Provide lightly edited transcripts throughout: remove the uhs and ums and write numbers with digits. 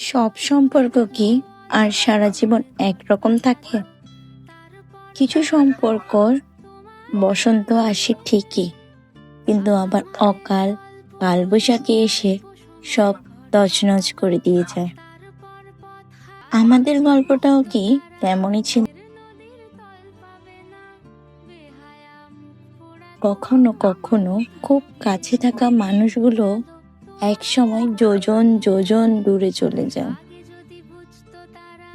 সব সম্পর্ক কি আর সারা জীবন একরকম থাকে? কিছু সম্পর্কর বসন্ত আসে ঠিকই, কিন্তু আবার অকাল কালবৈশাখী এসে সব তছনছ করে দিয়ে যায়। আমাদের গল্পটাও কি তেমনই ছিল? কখনো কখনো খুব কাছে থাকা মানুষগুলো একসময় যোজন যোজন দূরে চলে যায়।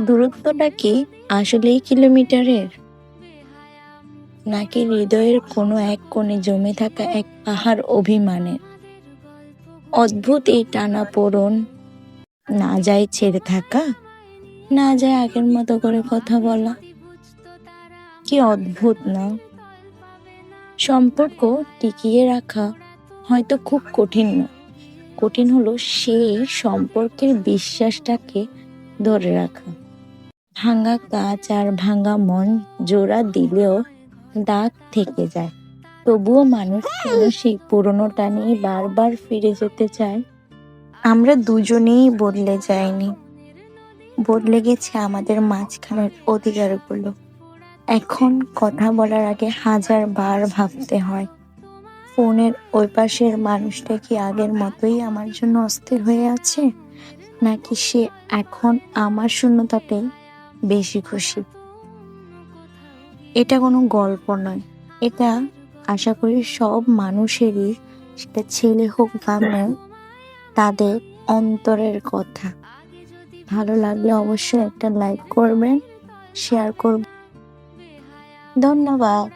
দূরত্বটা কি আসলেই কিলোমিটারের, নাকি হৃদয়ের কোনো এক কোণে জমে থাকা এক পাহাড় অভিমানের? অদ্ভুত এই টানাপোড়েন, না যায় ছেড়ে থাকা, না যায় আগের মতো করে কথা বলা। কি অদ্ভুত না? সম্পর্ক টিকিয়ে রাখা হয়তো খুব কঠিন না, কঠিন হলো সেই সম্পর্কের বিশ্বাসটাকে ধরে রাখা। ভাঙা কাঁচ আর ভাঙা মন জোড়া দিলেও দাগ থেকে যায়, তবুও মানুষ কেন সেই পুরোনোটা নিয়ে বারবার ফিরে যেতে চায়? আমরা দুজনেই বদলে যাইনি, বদলে গেছে আমাদের মাঝখানের অধিকারগুলো। এখন কথা বলার আগে 1000 বার ভাবতে হয়, ফোনের ওই পাশের মানুষটা কি আগের মতোই আমার জন্য অস্থির হয়ে আছে, নাকি সে এখন আমার শূন্যতাতে বেশি খুশি। এটা কোনো গল্প নয়, এটা আশা করি সব মানুষেরই, সেটা ছেলে হোক বা মেয়ে, তাদের অন্তরের কথা। ভালো লাগলে অবশ্যই একটা লাইক করবেন, শেয়ার করবেন। ধন্যবাদ।